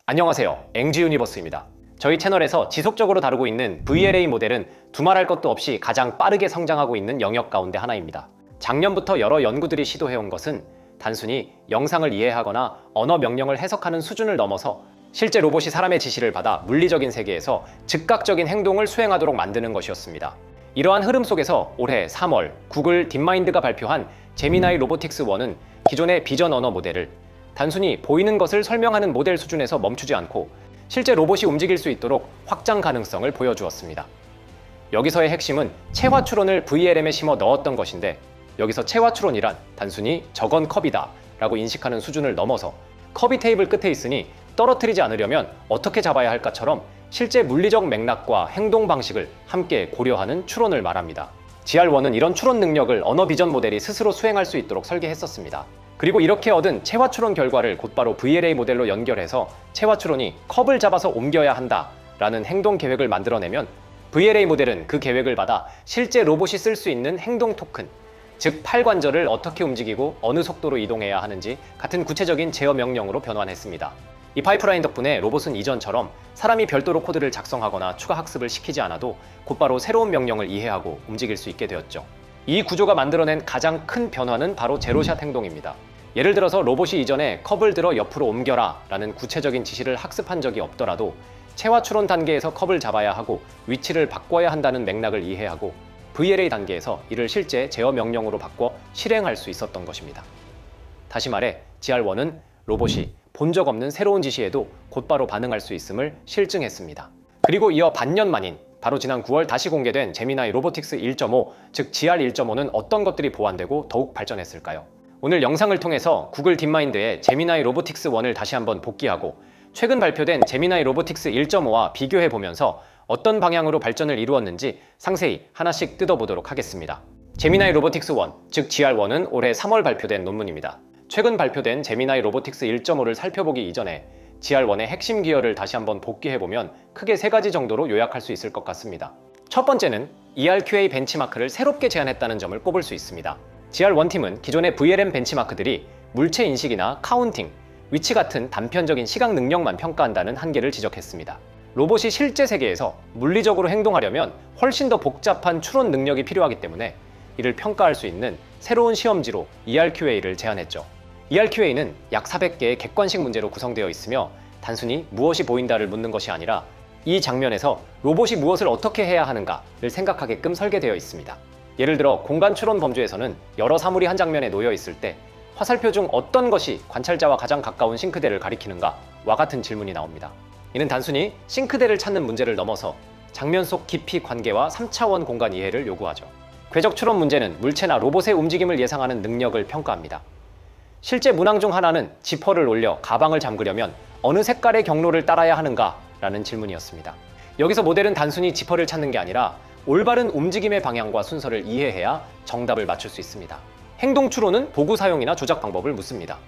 안녕하세요, 앵지유니버스입니다. 저희 채널에서 지속적으로 다루고 있는 VLA 모델은 두말할 것도 없이 가장 빠르게 성장하고 있는 영역 가운데 하나입니다. 작년부터 여러 연구들이 시도해온 것은 단순히 영상을 이해하거나 언어 명령을 해석하는 수준을 넘어서 실제 로봇이 사람의 지시를 받아 물리적인 세계에서 즉각적인 행동을 수행하도록 만드는 것이었습니다. 이러한 흐름 속에서 올해 3월 구글 딥마인드가 발표한 제미나이 로보틱스 1은 기존의 비전 언어 모델을 단순히 보이는 것을 설명하는 모델 수준에서 멈추지 않고 실제 로봇이 움직일 수 있도록 확장 가능성을 보여주었습니다. 여기서의 핵심은 체화 추론을 VLM에 심어 넣었던 것인데, 여기서 체화 추론이란 단순히 저건 컵이다 라고 인식하는 수준을 넘어서 컵이 테이블 끝에 있으니 떨어뜨리지 않으려면 어떻게 잡아야 할까처럼 실제 물리적 맥락과 행동 방식을 함께 고려하는 추론을 말합니다. GR1은 이런 추론 능력을 언어 비전 모델이 스스로 수행할 수 있도록 설계했었습니다. 그리고 이렇게 얻은 체화 추론 결과를 곧바로 VLA 모델로 연결해서 체화 추론이 컵을 잡아서 옮겨야 한다 라는 행동 계획을 만들어내면 VLA 모델은 그 계획을 받아 실제 로봇이 쓸 수 있는 행동 토큰, 즉 팔관절을 어떻게 움직이고 어느 속도로 이동해야 하는지 같은 구체적인 제어 명령으로 변환했습니다. 이 파이프라인 덕분에 로봇은 이전처럼 사람이 별도로 코드를 작성하거나 추가 학습을 시키지 않아도 곧바로 새로운 명령을 이해하고 움직일 수 있게 되었죠. 이 구조가 만들어낸 가장 큰 변화는 바로 제로샷 행동입니다. 예를 들어서 로봇이 이전에 컵을 들어 옆으로 옮겨라 라는 구체적인 지시를 학습한 적이 없더라도 체화 추론 단계에서 컵을 잡아야 하고 위치를 바꿔야 한다는 맥락을 이해하고 VLA 단계에서 이를 실제 제어 명령으로 바꿔 실행할 수 있었던 것입니다. 다시 말해 GR1은 로봇이 본 적 없는 새로운 지시에도 곧바로 반응할 수 있음을 실증했습니다. 그리고 이어 반년 만인 바로 지난 9월 다시 공개된 제미나이 로보틱스 1.5, 즉 GR1.5는 어떤 것들이 보완되고 더욱 발전했을까요? 오늘 영상을 통해서 구글 딥마인드의 제미나이 로보틱스 1을 다시 한번 복귀하고 최근 발표된 제미나이 로보틱스 1.5와 비교해보면서 어떤 방향으로 발전을 이루었는지 상세히 하나씩 뜯어보도록 하겠습니다. 제미나이 로보틱스 1, 즉 GR1은 올해 3월 발표된 논문입니다. 최근 발표된 제미나이 로보틱스 1.5를 살펴보기 이전에 GR1의 핵심 기어를 다시 한번 복귀해보면 크게 3가지 정도로 요약할 수 있을 것 같습니다. 첫 번째는 ERQA 벤치마크를 새롭게 제안했다는 점을 꼽을 수 있습니다. GR1 팀은 기존의 VLM 벤치마크들이 물체 인식이나 카운팅, 위치 같은 단편적인 시각 능력만 평가한다는 한계를 지적했습니다. 로봇이 실제 세계에서 물리적으로 행동하려면 훨씬 더 복잡한 추론 능력이 필요하기 때문에 이를 평가할 수 있는 새로운 시험지로 ERQA를 제안했죠. ERQA는 약 400개의 객관식 문제로 구성되어 있으며 단순히 무엇이 보인다를 묻는 것이 아니라 이 장면에서 로봇이 무엇을 어떻게 해야 하는가를 생각하게끔 설계되어 있습니다. 예를 들어 공간 추론 범주에서는 여러 사물이 한 장면에 놓여 있을 때 화살표 중 어떤 것이 관찰자와 가장 가까운 싱크대를 가리키는가와 같은 질문이 나옵니다. 이는 단순히 싱크대를 찾는 문제를 넘어서 장면 속 깊이 관계와 3차원 공간 이해를 요구하죠. 궤적 추론 문제는 물체나 로봇의 움직임을 예상하는 능력을 평가합니다. 실제 문항 중 하나는 지퍼를 올려 가방을 잠그려면 어느 색깔의 경로를 따라야 하는가? 라는 질문이었습니다. 여기서 모델은 단순히 지퍼를 찾는 게 아니라 올바른 움직임의 방향과 순서를 이해해야 정답을 맞출 수 있습니다. 행동 추론은 도구 사용이나 조작 방법을 묻습니다.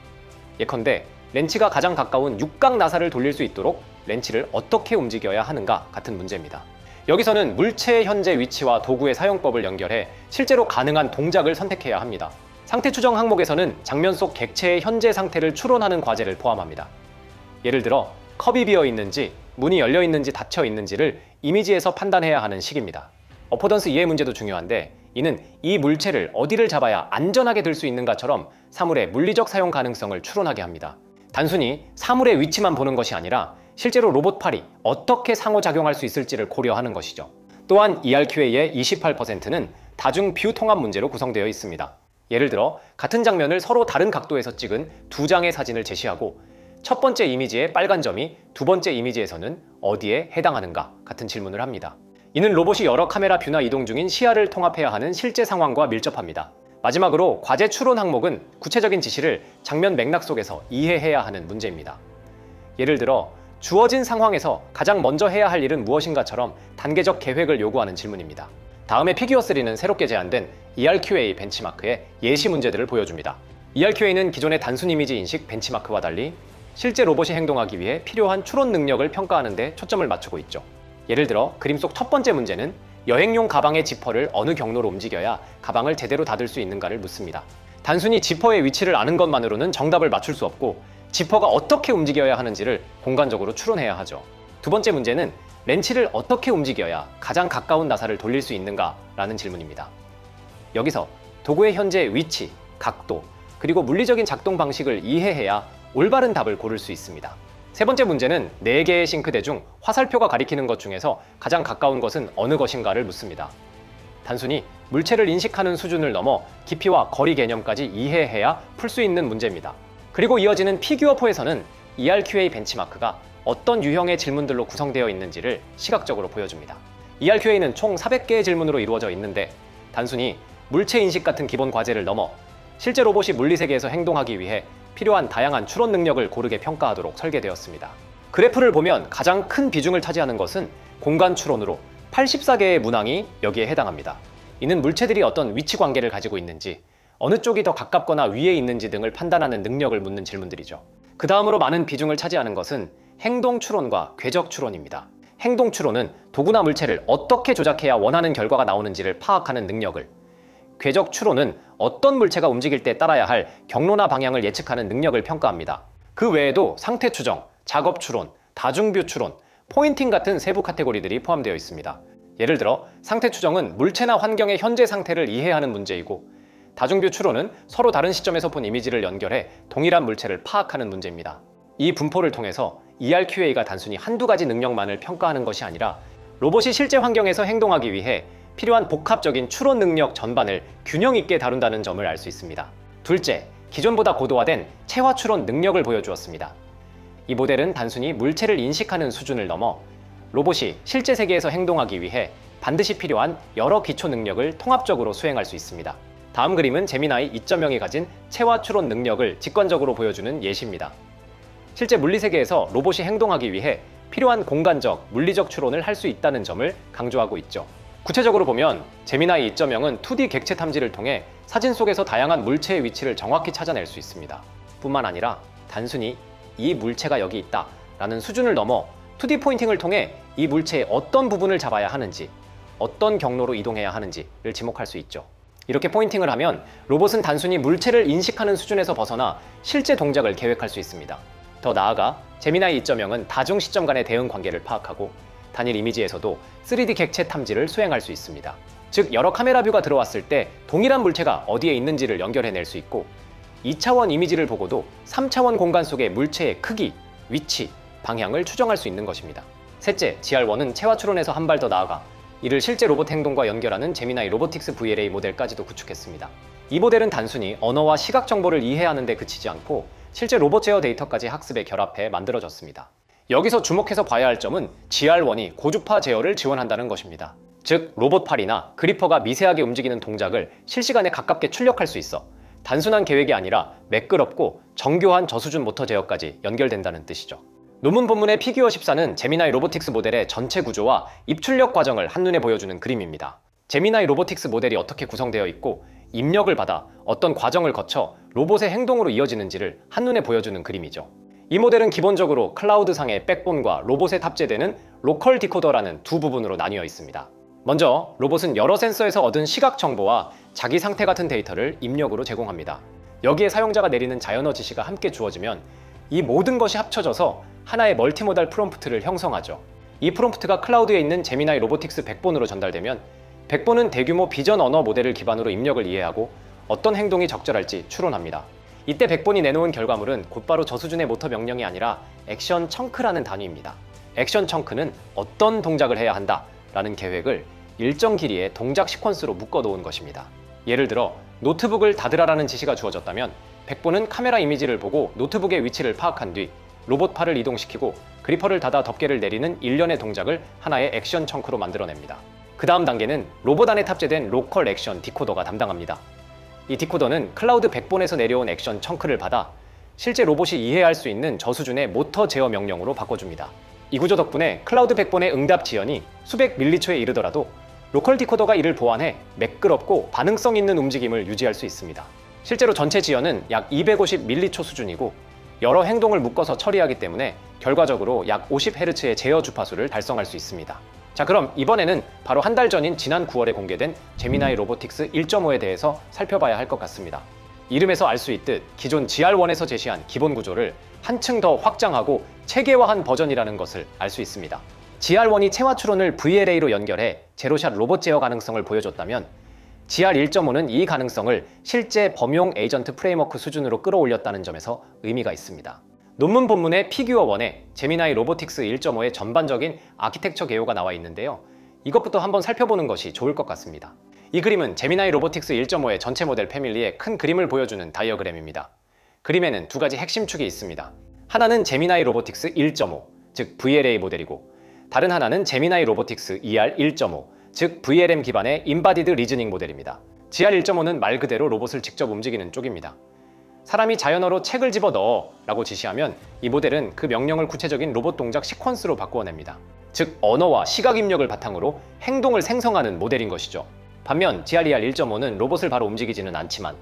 예컨대 렌치가 가장 가까운 육각 나사를 돌릴 수 있도록 렌치를 어떻게 움직여야 하는가 같은 문제입니다. 여기서는 물체의 현재 위치와 도구의 사용법을 연결해 실제로 가능한 동작을 선택해야 합니다. 상태 추정 항목에서는 장면 속 객체의 현재 상태를 추론하는 과제를 포함합니다. 예를 들어 컵이 비어 있는지, 문이 열려 있는지 닫혀 있는지를 이미지에서 판단해야 하는 식입니다. 어포던스 이해 문제도 중요한데 이는 이 물체를 어디를 잡아야 안전하게 들 수 있는가처럼 사물의 물리적 사용 가능성을 추론하게 합니다. 단순히 사물의 위치만 보는 것이 아니라 실제로 로봇 팔이 어떻게 상호작용할 수 있을지를 고려하는 것이죠. 또한 ERQA의 28%는 다중 뷰 통합 문제로 구성되어 있습니다. 예를 들어 같은 장면을 서로 다른 각도에서 찍은 2장의 사진을 제시하고 첫 번째 이미지의 빨간 점이 두 번째 이미지에서는 어디에 해당하는가 같은 질문을 합니다. 이는 로봇이 여러 카메라 뷰나 이동 중인 시야를 통합해야 하는 실제 상황과 밀접합니다. 마지막으로 과제 추론 항목은 구체적인 지시를 장면 맥락 속에서 이해해야 하는 문제입니다. 예를 들어 주어진 상황에서 가장 먼저 해야 할 일은 무엇인가처럼 단계적 계획을 요구하는 질문입니다. 다음에 피규어3는 새롭게 제안된 ERQA 벤치마크의 예시 문제들을 보여줍니다. ERQA는 기존의 단순 이미지 인식 벤치마크와 달리 실제 로봇이 행동하기 위해 필요한 추론 능력을 평가하는 데 초점을 맞추고 있죠. 예를 들어 그림 속 첫 번째 문제는 여행용 가방의 지퍼를 어느 경로로 움직여야 가방을 제대로 닫을 수 있는가를 묻습니다. 단순히 지퍼의 위치를 아는 것만으로는 정답을 맞출 수 없고 지퍼가 어떻게 움직여야 하는지를 공간적으로 추론해야 하죠. 두 번째 문제는 렌치를 어떻게 움직여야 가장 가까운 나사를 돌릴 수 있는가 라는 질문입니다. 여기서 도구의 현재 위치, 각도, 그리고 물리적인 작동 방식을 이해해야 올바른 답을 고를 수 있습니다. 세 번째 문제는 4개의 싱크대 중 화살표가 가리키는 것 중에서 가장 가까운 것은 어느 것인가를 묻습니다. 단순히 물체를 인식하는 수준을 넘어 깊이와 거리 개념까지 이해해야 풀 수 있는 문제입니다. 그리고 이어지는 피규어4에서는 ERQA 벤치마크가 어떤 유형의 질문들로 구성되어 있는지를 시각적으로 보여줍니다. ERQA는 총 400개의 질문으로 이루어져 있는데 단순히 물체 인식 같은 기본 과제를 넘어 실제 로봇이 물리세계에서 행동하기 위해 필요한 다양한 추론 능력을 고르게 평가하도록 설계되었습니다. 그래프를 보면 가장 큰 비중을 차지하는 것은 공간 추론으로 84개의 문항이 여기에 해당합니다. 이는 물체들이 어떤 위치 관계를 가지고 있는지, 어느 쪽이 더 가깝거나 위에 있는지 등을 판단하는 능력을 묻는 질문들이죠. 그 다음으로 많은 비중을 차지하는 것은 행동 추론과 궤적 추론입니다. 행동 추론은 도구나 물체를 어떻게 조작해야 원하는 결과가 나오는지를 파악하는 능력을, 궤적 추론은 어떤 물체가 움직일 때 따라야 할 경로나 방향을 예측하는 능력을 평가합니다. 그 외에도 상태 추정, 작업 추론, 다중뷰 추론, 포인팅 같은 세부 카테고리들이 포함되어 있습니다. 예를 들어 상태 추정은 물체나 환경의 현재 상태를 이해하는 문제이고, 다중뷰 추론은 서로 다른 시점에서 본 이미지를 연결해 동일한 물체를 파악하는 문제입니다. 이 분포를 통해서 ERQA가 단순히 한두 가지 능력만을 평가하는 것이 아니라 로봇이 실제 환경에서 행동하기 위해 필요한 복합적인 추론 능력 전반을 균형 있게 다룬다는 점을 알 수 있습니다. 둘째, 기존보다 고도화된 체화 추론 능력을 보여주었습니다. 이 모델은 단순히 물체를 인식하는 수준을 넘어 로봇이 실제 세계에서 행동하기 위해 반드시 필요한 여러 기초 능력을 통합적으로 수행할 수 있습니다. 다음 그림은 제미나이 2.0이 가진 체화 추론 능력을 직관적으로 보여주는 예시입니다. 실제 물리세계에서 로봇이 행동하기 위해 필요한 공간적, 물리적 추론을 할 수 있다는 점을 강조하고 있죠. 구체적으로 보면 제미나이 2.0은 2D 객체 탐지를 통해 사진 속에서 다양한 물체의 위치를 정확히 찾아낼 수 있습니다. 뿐만 아니라 단순히 이 물체가 여기 있다 라는 수준을 넘어 2D 포인팅을 통해 이 물체의 어떤 부분을 잡아야 하는지, 어떤 경로로 이동해야 하는지를 지목할 수 있죠. 이렇게 포인팅을 하면 로봇은 단순히 물체를 인식하는 수준에서 벗어나 실제 동작을 계획할 수 있습니다. 더 나아가 제미나이 2.0은 다중 시점 간의 대응 관계를 파악하고 단일 이미지에서도 3D 객체 탐지를 수행할 수 있습니다. 즉 여러 카메라 뷰가 들어왔을 때 동일한 물체가 어디에 있는지를 연결해낼 수 있고, 2차원 이미지를 보고도 3차원 공간 속의 물체의 크기, 위치, 방향을 추정할 수 있는 것입니다. 셋째, GR1은 체화 추론에서 한 발 더 나아가 이를 실제 로봇 행동과 연결하는 제미나이 로보틱스 VLA 모델까지도 구축했습니다. 이 모델은 단순히 언어와 시각 정보를 이해하는 데 그치지 않고 실제 로봇 제어 데이터까지 학습에 결합해 만들어졌습니다. 여기서 주목해서 봐야 할 점은 GR1이 고주파 제어를 지원한다는 것입니다. 즉 로봇 팔이나 그리퍼가 미세하게 움직이는 동작을 실시간에 가깝게 출력할 수 있어 단순한 계획이 아니라 매끄럽고 정교한 저수준 모터 제어까지 연결된다는 뜻이죠. 논문 본문의 피규어14는 제미나이 로보틱스 모델의 전체 구조와 입출력 과정을 한눈에 보여주는 그림입니다. 제미나이 로보틱스 모델이 어떻게 구성되어 있고 입력을 받아 어떤 과정을 거쳐 로봇의 행동으로 이어지는지를 한눈에 보여주는 그림이죠. 이 모델은 기본적으로 클라우드상의 백본과 로봇에 탑재되는 로컬 디코더라는 두 부분으로 나뉘어 있습니다. 먼저 로봇은 여러 센서에서 얻은 시각 정보와 자기 상태 같은 데이터를 입력으로 제공합니다. 여기에 사용자가 내리는 자연어 지시가 함께 주어지면 이 모든 것이 합쳐져서 하나의 멀티모달 프롬프트를 형성하죠. 이 프롬프트가 클라우드에 있는 제미나이 로보틱스 백본으로 전달되면 백본은 대규모 비전 언어 모델을 기반으로 입력을 이해하고 어떤 행동이 적절할지 추론합니다. 이때 백본이 내놓은 결과물은 곧바로 저수준의 모터 명령이 아니라 액션 청크라는 단위입니다. 액션 청크는 어떤 동작을 해야 한다 라는 계획을 일정 길이의 동작 시퀀스로 묶어 놓은 것입니다. 예를 들어 노트북을 닫으라라는 지시가 주어졌다면 백본은 카메라 이미지를 보고 노트북의 위치를 파악한 뒤 로봇 팔을 이동시키고 그리퍼를 닫아 덮개를 내리는 일련의 동작을 하나의 액션 청크로 만들어냅니다. 그 다음 단계는 로봇 안에 탑재된 로컬 액션 디코더가 담당합니다. 이 디코더는 클라우드 백본에서 내려온 액션 청크를 받아 실제 로봇이 이해할 수 있는 저수준의 모터 제어 명령으로 바꿔줍니다. 이 구조 덕분에 클라우드 백본의 응답 지연이 수백 밀리초에 이르더라도 로컬 디코더가 이를 보완해 매끄럽고 반응성 있는 움직임을 유지할 수 있습니다. 실제로 전체 지연은 약 250 밀리초 수준이고 여러 행동을 묶어서 처리하기 때문에 결과적으로 약 50Hz의 제어 주파수를 달성할 수 있습니다. 자, 그럼 이번에는 바로 한 달 전인 지난 9월에 공개된 제미나이 로보틱스 1.5에 대해서 살펴봐야 할 것 같습니다. 이름에서 알 수 있듯 기존 GR1에서 제시한 기본 구조를 한층 더 확장하고 체계화한 버전이라는 것을 알 수 있습니다. GR1이 체화 추론을 VLA로 연결해 제로샷 로봇 제어 가능성을 보여줬다면 GR1.5는 이 가능성을 실제 범용 에이전트 프레임워크 수준으로 끌어올렸다는 점에서 의미가 있습니다. 논문 본문에 피규어1에 제미나이 로보틱스 1.5의 전반적인 아키텍처 개요가 나와 있는데요. 이것부터 한번 살펴보는 것이 좋을 것 같습니다. 이 그림은 제미나이 로보틱스 1.5의 전체 모델 패밀리의 큰 그림을 보여주는 다이어그램입니다. 그림에는 두 가지 핵심 축이 있습니다. 하나는 제미나이 로보틱스 1.5, 즉 VLA 모델이고, 다른 하나는 제미나이 로보틱스 ER 1.5, 즉 VLM 기반의 인바디드 리즈닝 모델입니다. GR 1.5는 말 그대로 로봇을 직접 움직이는 쪽입니다. 사람이 자연어로 책을 집어넣어 라고 지시하면 이 모델은 그 명령을 구체적인 로봇 동작 시퀀스로 바꾸어냅니다. 즉 언어와 시각 입력을 바탕으로 행동을 생성하는 모델인 것이죠. 반면 GR-ER 1.5는 로봇을 바로 움직이지는 않지만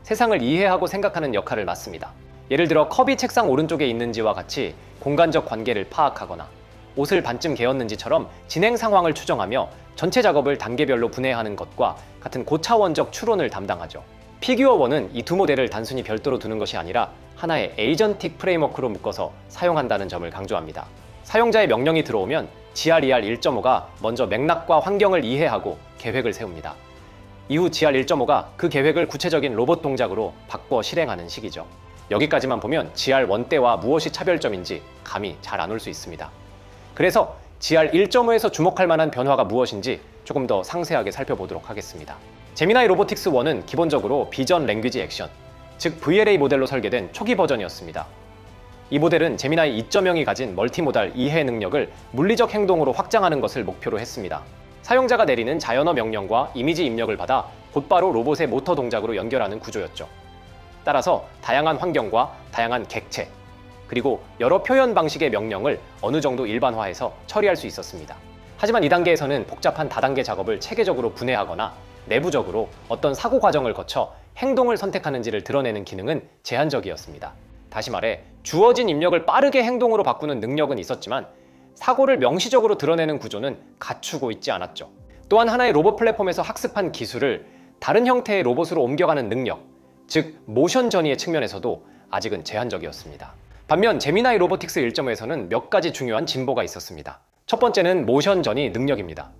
세상을 이해하고 생각하는 역할을 맡습니다. 예를 들어 컵이 책상 오른쪽에 있는지와 같이 공간적 관계를 파악하거나 옷을 반쯤 개었는지처럼 진행 상황을 추정하며 전체 작업을 단계별로 분해하는 것과 같은 고차원적 추론을 담당하죠. 피규어1은 이 두 모델을 단순히 별도로 두는 것이 아니라 하나의 에이전틱 프레임워크로 묶어서 사용한다는 점을 강조합니다. 사용자의 명령이 들어오면 GR-ER 1.5가 먼저 맥락과 환경을 이해하고 계획을 세웁니다. 이후 GR 1.5가 그 계획을 구체적인 로봇 동작으로 바꿔 실행하는 시기죠. 여기까지만 보면 GR1 때와 무엇이 차별점인지 감이 잘 안 올 수 있습니다. 그래서 GR 1.5에서 주목할 만한 변화가 무엇인지 조금 더 상세하게 살펴보도록 하겠습니다. 제미나이 로보틱스 1은 기본적으로 비전 랭귀지 액션, 즉 VLA 모델로 설계된 초기 버전이었습니다. 이 모델은 제미나이 2.0이 가진 멀티모달 이해 능력을 물리적 행동으로 확장하는 것을 목표로 했습니다. 사용자가 내리는 자연어 명령과 이미지 입력을 받아 곧바로 로봇의 모터 동작으로 연결하는 구조였죠. 따라서 다양한 환경과 다양한 객체, 그리고 여러 표현 방식의 명령을 어느 정도 일반화해서 처리할 수 있었습니다. 하지만 이 단계에서는 복잡한 다단계 작업을 체계적으로 분해하거나 내부적으로 어떤 사고 과정을 거쳐 행동을 선택하는지를 드러내는 기능은 제한적이었습니다. 다시 말해 주어진 입력을 빠르게 행동으로 바꾸는 능력은 있었지만 사고를 명시적으로 드러내는 구조는 갖추고 있지 않았죠. 또한 하나의 로봇 플랫폼에서 학습한 기술을 다른 형태의 로봇으로 옮겨가는 능력, 즉 모션 전이의 측면에서도 아직은 제한적이었습니다. 반면 제미나이 로보틱스 1.5에서는 몇 가지 중요한 진보가 있었습니다. 첫 번째는 모션 전이 능력입니다.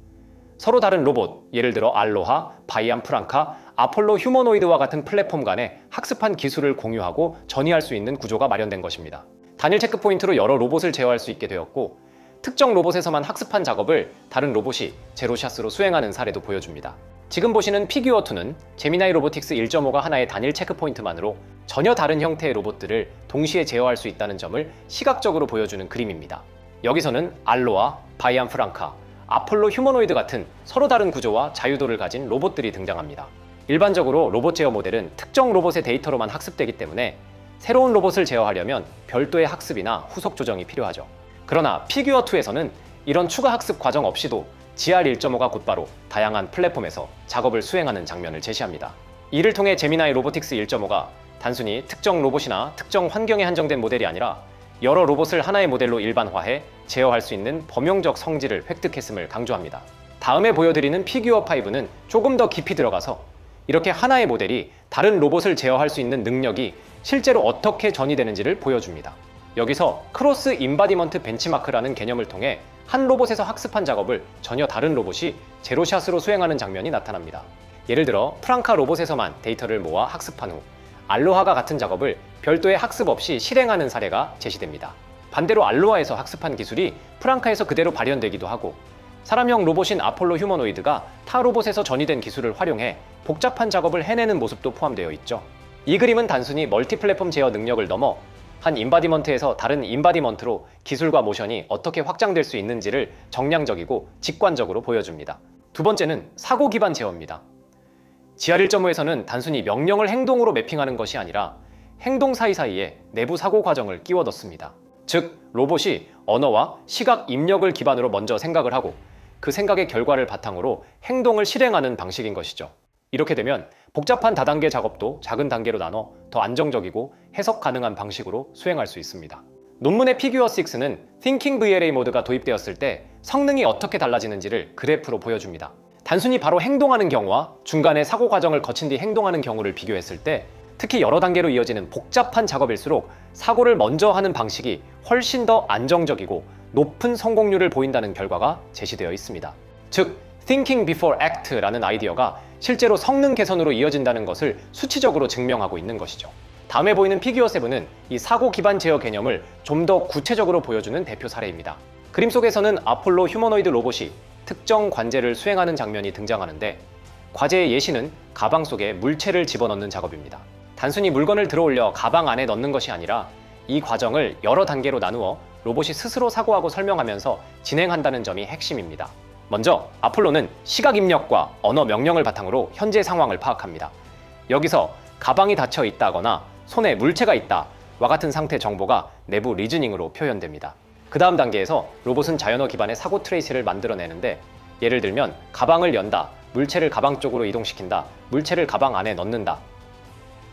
서로 다른 로봇, 예를 들어 알로하, 바이안 프랑카, 아폴로 휴머노이드와 같은 플랫폼 간에 학습한 기술을 공유하고 전이할 수 있는 구조가 마련된 것입니다. 단일 체크 포인트로 여러 로봇을 제어할 수 있게 되었고, 특정 로봇에서만 학습한 작업을 다른 로봇이 제로샷으로 수행하는 사례도 보여줍니다. 지금 보시는 피규어2는 제미나이 로보틱스 1.5가 하나의 단일 체크 포인트만으로 전혀 다른 형태의 로봇들을 동시에 제어할 수 있다는 점을 시각적으로 보여주는 그림입니다. 여기서는 알로하, 바이안 프랑카, 아폴로 휴머노이드 같은 서로 다른 구조와 자유도를 가진 로봇들이 등장합니다. 일반적으로 로봇 제어 모델은 특정 로봇의 데이터로만 학습되기 때문에 새로운 로봇을 제어하려면 별도의 학습이나 후속 조정이 필요하죠. 그러나 피규어2에서는 이런 추가 학습 과정 없이도 GR1.5가 곧바로 다양한 플랫폼에서 작업을 수행하는 장면을 제시합니다. 이를 통해 제미나이 로보틱스 1.5가 단순히 특정 로봇이나 특정 환경에 한정된 모델이 아니라 여러 로봇을 하나의 모델로 일반화해 제어할 수 있는 범용적 성질을 획득했음을 강조합니다. 다음에 보여드리는 피규어5는 조금 더 깊이 들어가서 이렇게 하나의 모델이 다른 로봇을 제어할 수 있는 능력이 실제로 어떻게 전이되는지를 보여줍니다. 여기서 크로스 인바디먼트 벤치마크라는 개념을 통해 한 로봇에서 학습한 작업을 전혀 다른 로봇이 제로샷으로 수행하는 장면이 나타납니다. 예를 들어 프랑카 로봇에서만 데이터를 모아 학습한 후 알로하가 같은 작업을 별도의 학습 없이 실행하는 사례가 제시됩니다. 반대로 알로하에서 학습한 기술이 프랑카에서 그대로 발현되기도 하고, 사람형 로봇인 아폴로 휴머노이드가 타 로봇에서 전이된 기술을 활용해 복잡한 작업을 해내는 모습도 포함되어 있죠. 이 그림은 단순히 멀티플랫폼 제어 능력을 넘어 한 인바디먼트에서 다른 인바디먼트로 기술과 모션이 어떻게 확장될 수 있는지를 정량적이고 직관적으로 보여줍니다. 두 번째는 사고 기반 제어입니다. GR1.5에서는 단순히 명령을 행동으로 매핑하는 것이 아니라 행동 사이사이에 내부 사고 과정을 끼워 넣습니다. 즉, 로봇이 언어와 시각 입력을 기반으로 먼저 생각을 하고 그 생각의 결과를 바탕으로 행동을 실행하는 방식인 것이죠. 이렇게 되면 복잡한 다단계 작업도 작은 단계로 나눠 더 안정적이고 해석 가능한 방식으로 수행할 수 있습니다. 논문의 피규어6는 Thinking VLA 모드가 도입되었을 때 성능이 어떻게 달라지는지를 그래프로 보여줍니다. 단순히 바로 행동하는 경우와 중간에 사고 과정을 거친 뒤 행동하는 경우를 비교했을 때 특히 여러 단계로 이어지는 복잡한 작업일수록 사고를 먼저 하는 방식이 훨씬 더 안정적이고 높은 성공률을 보인다는 결과가 제시되어 있습니다. 즉, Thinking Before Act라는 아이디어가 실제로 성능 개선으로 이어진다는 것을 수치적으로 증명하고 있는 것이죠. 다음에 보이는 피규어 7은 이 사고 기반 제어 개념을 좀 더 구체적으로 보여주는 대표 사례입니다. 그림 속에서는 아폴로 휴머노이드 로봇이 특정 관제를 수행하는 장면이 등장하는데, 과제의 예시는 가방 속에 물체를 집어넣는 작업입니다. 단순히 물건을 들어올려 가방 안에 넣는 것이 아니라 이 과정을 여러 단계로 나누어 로봇이 스스로 사고하고 설명하면서 진행한다는 점이 핵심입니다. 먼저 아폴로는 시각 입력과 언어 명령을 바탕으로 현재 상황을 파악합니다. 여기서 가방이 닫혀 있다거나 손에 물체가 있다와 같은 상태 정보가 내부 리즈닝으로 표현됩니다. 그 다음 단계에서 로봇은 자연어 기반의 사고 트레이스를 만들어내는데, 예를 들면 가방을 연다, 물체를 가방 쪽으로 이동시킨다, 물체를 가방 안에 넣는다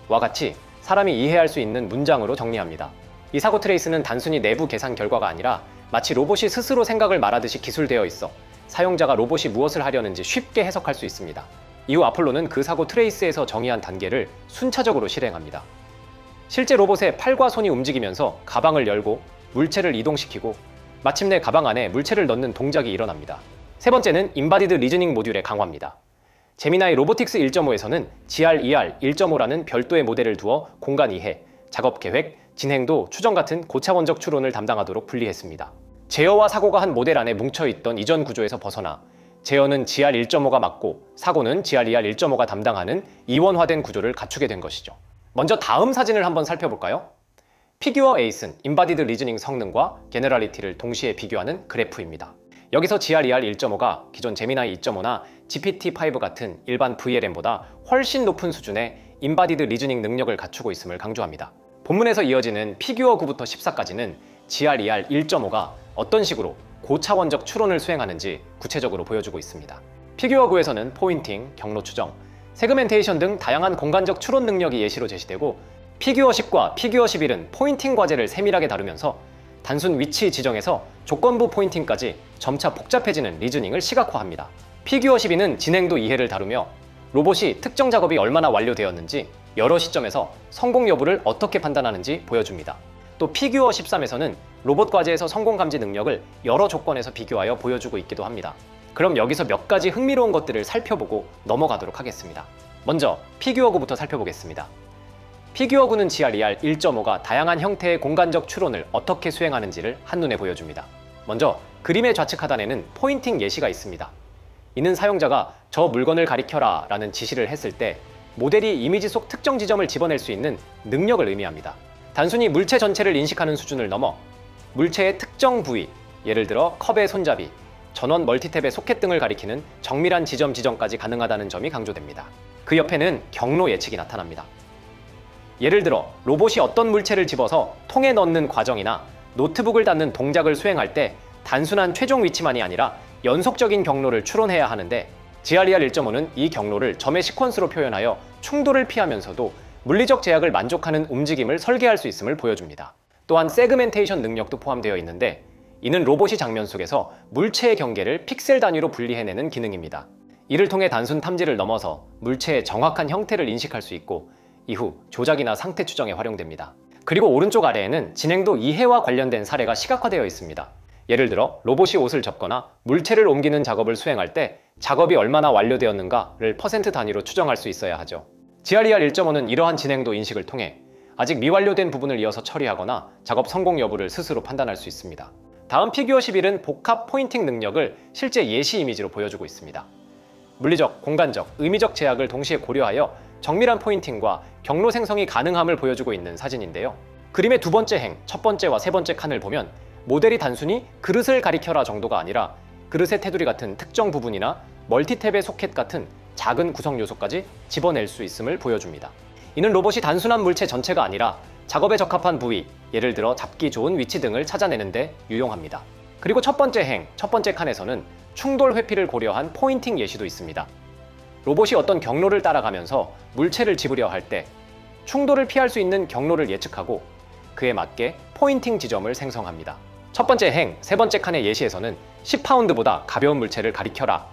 와 같이 사람이 이해할 수 있는 문장으로 정리합니다. 이 사고 트레이스는 단순히 내부 계산 결과가 아니라 마치 로봇이 스스로 생각을 말하듯이 기술되어 있어 사용자가 로봇이 무엇을 하려는지 쉽게 해석할 수 있습니다. 이후 아폴로는 그 사고 트레이스에서 정의한 단계를 순차적으로 실행합니다. 실제 로봇의 팔과 손이 움직이면서 가방을 열고 물체를 이동시키고 마침내 가방 안에 물체를 넣는 동작이 일어납니다. 세 번째는 인바디드 리즈닝 모듈의 강화입니다. 제미나이 로보틱스 1.5에서는 GR-ER 1.5라는 별도의 모델을 두어 공간 이해, 작업 계획, 진행도, 추정 같은 고차원적 추론을 담당하도록 분리했습니다. 제어와 사고가 한 모델 안에 뭉쳐있던 이전 구조에서 벗어나 제어는 GR1.5가 맡고 사고는 GR-ER 1.5가 담당하는 이원화된 구조를 갖추게 된 것이죠. 먼저 다음 사진을 한번 살펴볼까요? 피규어 8은 인바디드 리즈닝 성능과 제너럴리티를 동시에 비교하는 그래프입니다. 여기서 GR-ER 1.5가 기존 제미나이 2.5나 GPT-5 같은 일반 VLM보다 훨씬 높은 수준의 인바디드 리즈닝 능력을 갖추고 있음을 강조합니다. 본문에서 이어지는 피규어 9부터 14까지는 GR-ER 1.5가 어떤 식으로 고차원적 추론을 수행하는지 구체적으로 보여주고 있습니다. 피규어 9에서는 포인팅, 경로 추정, 세그멘테이션 등 다양한 공간적 추론 능력이 예시로 제시되고, 피규어 10과 피규어 11은 포인팅 과제를 세밀하게 다루면서 단순 위치 지정에서 조건부 포인팅까지 점차 복잡해지는 리즈닝을 시각화합니다. 피규어 12는 진행도 이해를 다루며 로봇이 특정 작업이 얼마나 완료되었는지 여러 시점에서 성공 여부를 어떻게 판단하는지 보여줍니다. 또 피규어 13에서는 로봇 과제에서 성공 감지 능력을 여러 조건에서 비교하여 보여주고 있기도 합니다. 그럼 여기서 몇 가지 흥미로운 것들을 살펴보고 넘어가도록 하겠습니다. 먼저 피규어 9부터 살펴보겠습니다. 피규어 9는 GR-ER 1.5가 다양한 형태의 공간적 추론을 어떻게 수행하는지를 한눈에 보여줍니다. 먼저 그림의 좌측 하단에는 포인팅 예시가 있습니다. 이는 사용자가 저 물건을 가리켜라 라는 지시를 했을 때 모델이 이미지 속 특정 지점을 집어낼 수 있는 능력을 의미합니다. 단순히 물체 전체를 인식하는 수준을 넘어 물체의 특정 부위, 예를 들어 컵의 손잡이, 전원 멀티탭의 소켓 등을 가리키는 정밀한 지점 지정까지 가능하다는 점이 강조됩니다. 그 옆에는 경로 예측이 나타납니다. 예를 들어 로봇이 어떤 물체를 집어서 통에 넣는 과정이나 노트북을 닫는 동작을 수행할 때 단순한 최종 위치만이 아니라 연속적인 경로를 추론해야 하는데, GR-ER 1.5는 이 경로를 점의 시퀀스로 표현하여 충돌을 피하면서도 물리적 제약을 만족하는 움직임을 설계할 수 있음을 보여줍니다. 또한 세그멘테이션 능력도 포함되어 있는데, 이는 로봇이 장면 속에서 물체의 경계를 픽셀 단위로 분리해내는 기능입니다. 이를 통해 단순 탐지를 넘어서 물체의 정확한 형태를 인식할 수 있고 이후 조작이나 상태 추정에 활용됩니다. 그리고 오른쪽 아래에는 진행도 이해와 관련된 사례가 시각화되어 있습니다. 예를 들어 로봇이 옷을 접거나 물체를 옮기는 작업을 수행할 때 작업이 얼마나 완료되었는가를 퍼센트 단위로 추정할 수 있어야 하죠. GR-ER 1.5는 이러한 진행도 인식을 통해 아직 미완료된 부분을 이어서 처리하거나 작업 성공 여부를 스스로 판단할 수 있습니다. 다음 피규어 11은 복합 포인팅 능력을 실제 예시 이미지로 보여주고 있습니다. 물리적, 공간적, 의미적 제약을 동시에 고려하여 정밀한 포인팅과 경로 생성이 가능함을 보여주고 있는 사진인데요. 그림의 두 번째 행, 첫 번째와 세 번째 칸을 보면 모델이 단순히 그릇을 가리켜라 정도가 아니라 그릇의 테두리 같은 특정 부분이나 멀티탭의 소켓 같은 작은 구성 요소까지 집어낼 수 있음을 보여줍니다. 이는 로봇이 단순한 물체 전체가 아니라 작업에 적합한 부위, 예를 들어 잡기 좋은 위치 등을 찾아내는 데 유용합니다. 그리고 첫 번째 행, 첫 번째 칸에서는 충돌 회피를 고려한 포인팅 예시도 있습니다. 로봇이 어떤 경로를 따라가면서 물체를 집으려 할 때 충돌을 피할 수 있는 경로를 예측하고 그에 맞게 포인팅 지점을 생성합니다. 첫 번째 행, 세 번째 칸의 예시에서는 10파운드보다 가벼운 물체를 가리켜라.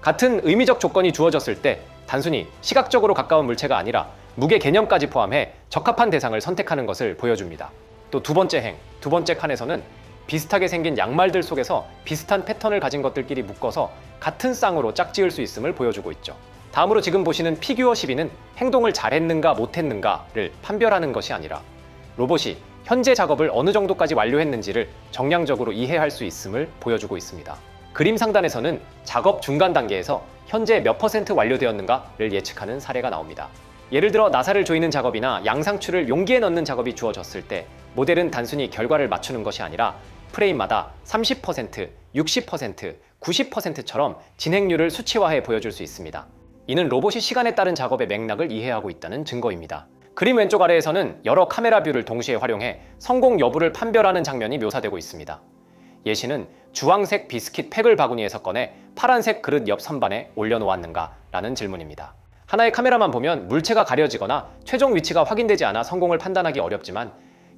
같은 의미적 조건이 주어졌을 때 단순히 시각적으로 가까운 물체가 아니라 무게 개념까지 포함해 적합한 대상을 선택하는 것을 보여줍니다. 또 두 번째 칸에서는 비슷하게 생긴 양말들 속에서 비슷한 패턴을 가진 것들끼리 묶어서 같은 쌍으로 짝지을 수 있음을 보여주고 있죠. 다음으로 지금 보시는 피규어 12는 행동을 잘했는가 못했는가를 판별하는 것이 아니라 로봇이 현재 작업을 어느 정도까지 완료했는지를 정량적으로 이해할 수 있음을 보여주고 있습니다. 그림 상단에서는 작업 중간 단계에서 현재 몇 % 완료되었는가를 예측하는 사례가 나옵니다. 예를 들어 나사를 조이는 작업이나 양상추를 용기에 넣는 작업이 주어졌을 때 모델은 단순히 결과를 맞추는 것이 아니라 프레임마다 30%, 60%, 90%처럼 진행률을 수치화해 보여줄 수 있습니다. 이는 로봇이 시간에 따른 작업의 맥락을 이해하고 있다는 증거입니다. 그림 왼쪽 아래에서는 여러 카메라 뷰를 동시에 활용해 성공 여부를 판별하는 장면이 묘사되고 있습니다. 예시는 주황색 비스킷 팩을 바구니에서 꺼내 파란색 그릇 옆 선반에 올려놓았는가? 라는 질문입니다. 하나의 카메라만 보면 물체가 가려지거나 최종 위치가 확인되지 않아 성공을 판단하기 어렵지만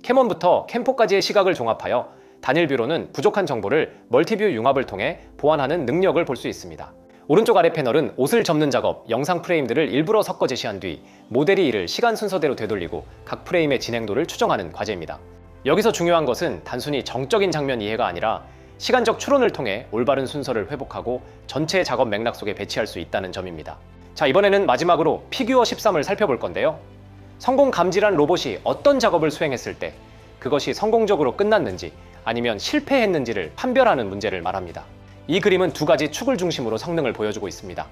캠1부터 캠4까지의 시각을 종합하여 단일 뷰로는 부족한 정보를 멀티뷰 융합을 통해 보완하는 능력을 볼 수 있습니다. 오른쪽 아래 패널은 옷을 접는 작업, 영상 프레임들을 일부러 섞어 제시한 뒤 모델이 이를 시간 순서대로 되돌리고 각 프레임의 진행도를 추정하는 과제입니다. 여기서 중요한 것은 단순히 정적인 장면 이해가 아니라 시간적 추론을 통해 올바른 순서를 회복하고 전체 작업 맥락 속에 배치할 수 있다는 점입니다. 자, 이번에는 마지막으로 피규어 13을 살펴볼 건데요. 성공 감지란 로봇이 어떤 작업을 수행했을 때 그것이 성공적으로 끝났는지 아니면 실패했는지를 판별하는 문제를 말합니다. 이 그림은 두 가지 축을 중심으로 성능을 보여주고 있습니다.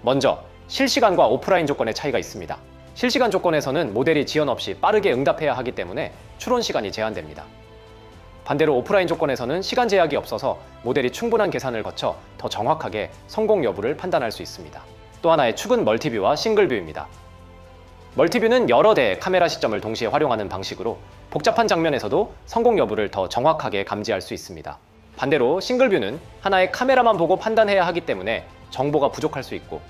먼저 실시간과 오프라인 조건의 차이가 있습니다. 실시간 조건에서는 모델이 지연 없이 빠르게 응답해야 하기 때문에 추론 시간이 제한됩니다. 반대로 오프라인 조건에서는 시간 제약이 없어서 모델이 충분한 계산을 거쳐 더 정확하게 성공 여부를 판단할 수 있습니다. 또 하나의 축은 멀티뷰와 싱글뷰입니다. 멀티뷰는 여러 대의 카메라 시점을 동시에 활용하는 방식으로 복잡한 장면에서도 성공 여부를 더 정확하게 감지할 수 있습니다. 반대로 싱글뷰는 하나의 카메라만 보고 판단해야 하기 때문에 정보가 부족할 수 있고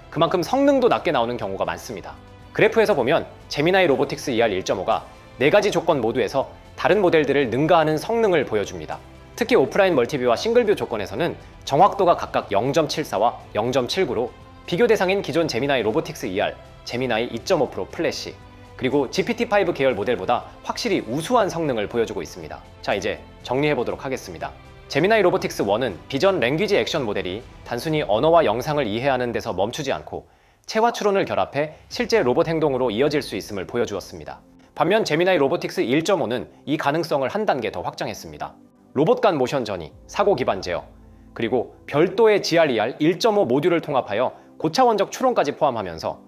그만큼 성능도 낮게 나오는 경우가 많습니다. 그래프에서 보면 제미나이 로보틱스 ER1.5가 4가지 조건 모두에서 다른 모델들을 능가하는 성능을 보여줍니다. 특히 오프라인 멀티뷰와 싱글뷰 조건에서는 정확도가 각각 0.74와 0.79로 비교 대상인 기존 제미나이 로보틱스 ER, 제미나이 2.5 프로 플래시, 그리고 GPT-5 계열 모델보다 확실히 우수한 성능을 보여주고 있습니다. 자, 이제 정리해보도록 하겠습니다. 제미나이 로보틱스 1은 비전 랭귀지 액션 모델이 단순히 언어와 영상을 이해하는 데서 멈추지 않고 체화 추론을 결합해 실제 로봇 행동으로 이어질 수 있음을 보여주었습니다. 반면 제미나이 로보틱스 1.5는 이 가능성을 한 단계 더 확장했습니다. 로봇 간 모션 전이, 사고 기반 제어, 그리고 별도의 GR-ER 1.5 모듈을 통합하여 고차원적 추론까지 포함하면서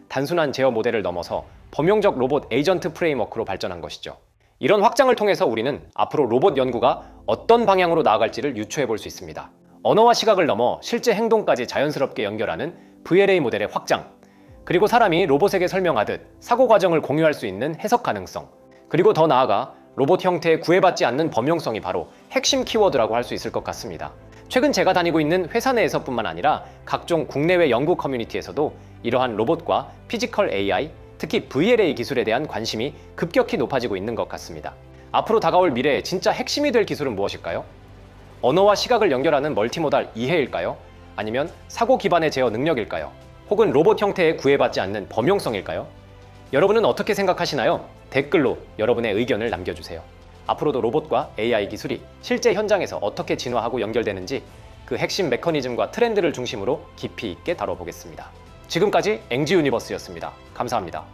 단순한 제어 모델을 넘어서 범용적 로봇 에이전트 프레임워크로 발전한 것이죠. 이런 확장을 통해서 우리는 앞으로 로봇 연구가 어떤 방향으로 나아갈지를 유추해 볼 수 있습니다. 언어와 시각을 넘어 실제 행동까지 자연스럽게 연결하는 VLA 모델의 확장, 그리고 사람이 로봇에게 설명하듯 사고 과정을 공유할 수 있는 해석 가능성, 그리고 더 나아가 로봇 형태에 구애받지 않는 범용성이 바로 핵심 키워드라고 할 수 있을 것 같습니다. 최근 제가 다니고 있는 회사 내에서뿐만 아니라 각종 국내외 연구 커뮤니티에서도 이러한 로봇과 피지컬 AI, 특히 VLA 기술에 대한 관심이 급격히 높아지고 있는 것 같습니다. 앞으로 다가올 미래에 진짜 핵심이 될 기술은 무엇일까요? 언어와 시각을 연결하는 멀티모달 이해일까요? 아니면 사고 기반의 제어 능력일까요? 혹은 로봇 형태에 구애받지 않는 범용성일까요? 여러분은 어떻게 생각하시나요? 댓글로 여러분의 의견을 남겨주세요. 앞으로도 로봇과 AI 기술이 실제 현장에서 어떻게 진화하고 연결되는지 그 핵심 메커니즘과 트렌드를 중심으로 깊이 있게 다뤄보겠습니다. 지금까지 앵지 유니버스였습니다. 감사합니다.